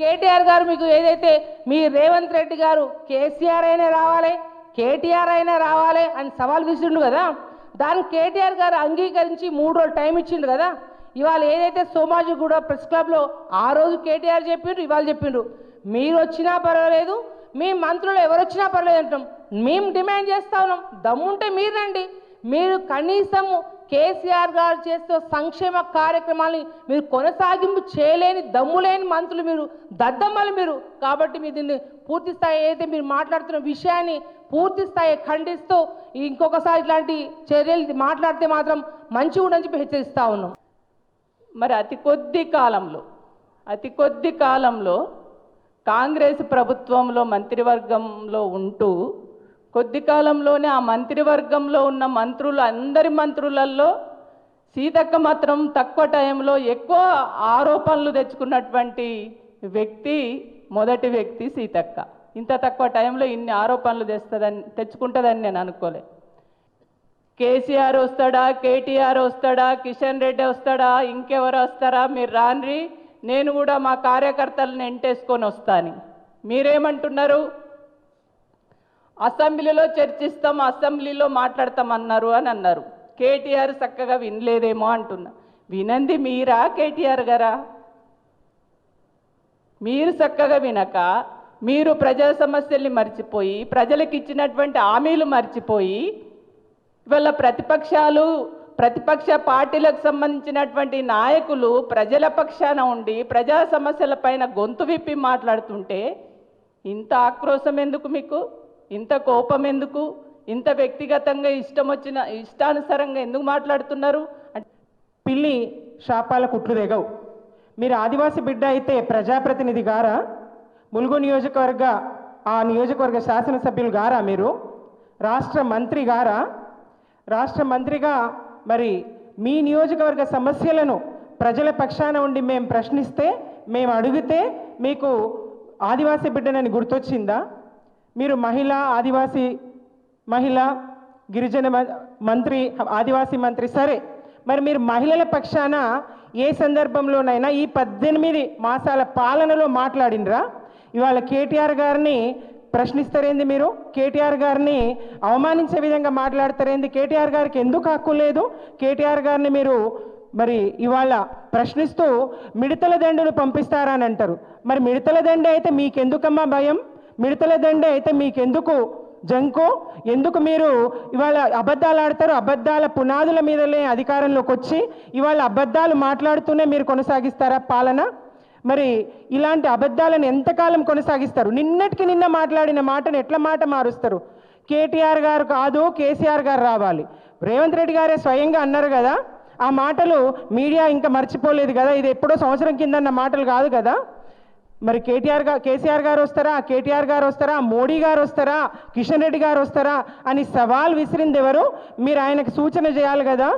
కేటీఆర్ గారు మీకు ఏదైతే మీ రేవంత్ రెడ్డి గారు కేసీఆర్ అయినా రావాలి కేటీఆర్ అయినా రావాలి అని సవాల్ విసిండు కదా, దానికి కేటీఆర్ గారు అంగీకరించి 3 రోజులు టైం ఇచ్చిండు కదా. ఇవాళ ఏదైతే సోమాజిగూడ ప్రెస్ క్లబ్లో ఆ రోజు కేటీఆర్ చెప్పిండ్రు, ఇవాళ చెప్పిండ్రు మీరు వచ్చినా పర్వాలేదు, మీ మంత్రులు ఎవరు వచ్చినా పర్లేదు అంటాం. మేము డిమాండ్ చేస్తా ఉన్నాం, దమ్ముంటే మీరు రండి. మీరు కనీసం కేసీఆర్ గారు చేస్తూ సంక్షేమ కార్యక్రమాలని మీరు కొనసాగింపు చేయలేని దమ్ములేని మంత్రులు మీరు, దద్దమ్మలు మీరు. కాబట్టి మీరు దీన్ని పూర్తి స్థాయి ఏదైతే మీరు మాట్లాడుతున్న విషయాన్ని పూర్తి స్థాయి ఖండిస్తూ ఇంకొకసారి ఇట్లాంటి చర్యలు మాట్లాడితే మాత్రం మంచిగా ఉండని చెప్పి హెచ్చరిస్తూ ఉన్నాం. మరి అతి కొద్ది కాలంలో కాంగ్రెస్ ప్రభుత్వంలో మంత్రివర్గంలో ఉంటూ కొద్ది కాలంలోనే ఆ మంత్రివర్గంలో ఉన్న అందరి మంత్రులలో సీతక్క మాత్రం తక్కువ టైంలో ఎక్కువ ఆరోపణలు తెచ్చుకున్నటువంటి వ్యక్తి, మొదటి వ్యక్తి సీతక్క. ఇంత తక్కువ టైంలో ఇన్ని ఆరోపణలు తెచ్చుకుంటుందని నేను అనుకోలే. కేసీఆర్ వస్తాడా, కేటీఆర్ వస్తాడా, కిషన్ రెడ్డి వస్తాడా, ఇంకెవరు వస్తారా, మీరు రాన్రి, నేను కూడా మా కార్యకర్తలను ఎంటేసుకొని వస్తాను. మీరేమంటున్నారు? అసెంబ్లీలో చర్చిస్తాం, అసెంబ్లీలో మాట్లాడతామన్నారు అని అన్నారు. కేటీఆర్ చక్కగా వినలేదేమో అంటున్నా. వినంది మీరా కేటీఆర్ గారా? మీరు చక్కగా వినక మీరు ప్రజా సమస్యల్ని మర్చిపోయి, ప్రజలకు ఇచ్చినటువంటి హామీలు మర్చిపోయి, ఇవాళ ప్రతిపక్ష పార్టీలకు సంబంధించినటువంటి నాయకులు ప్రజల పక్షాన ఉండి ప్రజా సమస్యల పైన గొంతు విప్పి మాట్లాడుతుంటే ఇంత ఆక్రోశం ఎందుకు మీకు? ఇంత కోపం ఎందుకు? ఇంత వ్యక్తిగతంగా ఇష్టానుసారంగా ఎందుకు మాట్లాడుతున్నారు? పిల్లి శాపాల కుట్లు దిగవు. మీరు ఆదివాసీ బిడ్డ అయితే ప్రజాప్రతినిధి గారా? ములుగు నియోజకవర్గ శాసనసభ్యులు గారా? మీరు రాష్ట్ర మంత్రి గారా? రాష్ట్ర మంత్రిగా మరి మీ నియోజకవర్గ సమస్యలను ప్రజల పక్షాన ఉండి మేము ప్రశ్నిస్తే, మేము అడిగితే మీకు ఆదివాసీ బిడ్డనని గుర్తొచ్చిందా? మీరు మహిళా గిరిజన మంత్రి, ఆదివాసీ మంత్రి, సరే, మరి మీరు మహిళల పక్షాన ఏ సందర్భంలోనైనా ఈ 18 మాసాల పాలనలో మాట్లాడినరా? ఇవాళ కేటీఆర్ గారిని ప్రశ్నిస్తారేంది? మీరు కేటీఆర్ గారిని అవమానించే విధంగా మాట్లాడతారేంది? కేటీఆర్ గారికి ఎందుకు హక్కు లేదు? కేటీఆర్ గారిని మీరు మరి ఇవాళ ప్రశ్నిస్తూ మిడతల దండును పంపిస్తారా అని అంటారు. మరి మిడతల దండ అయితే మీకెందుకమ్మా భయం? మిడతల దండ అయితే మీకెందుకు జంకు? ఎందుకు మీరు ఇవాళ అబద్ధాలు ఆడతారు? అబద్ధాల పునాదుల మీదనే అధికారంలోకి వచ్చి ఇవాళ అబద్ధాలు మాట్లాడుతూనే మీరు కొనసాగిస్తారా పాలన? మరి ఇలాంటి అబద్ధాలను ఎంతకాలం కొనసాగిస్తారు? నిన్నటికి నిన్న మాట్లాడిన మాటను ఎట్లా మాట మారుస్తారు? కేటీఆర్ గారు కాదు, కేసీఆర్ గారు రావాలి. రేవంత్ రెడ్డి గారే స్వయంగా అన్నారు కదా, ఆ మాటలు మీడియా ఇంకా మర్చిపోలేదు కదా, ఇది ఎప్పుడో సంవత్సరం కింద అన్న మాటలు కాదు కదా. మరి కేసీఆర్ గారు వస్తారా, కేటీఆర్ గారు వస్తారా, మోడీ గారు వస్తారా, కిషన్ రెడ్డి గారు వస్తారా అని సవాల్ విసిరింది ఎవరు? మీరు ఆయనకు సూచన చేయాలి కదా.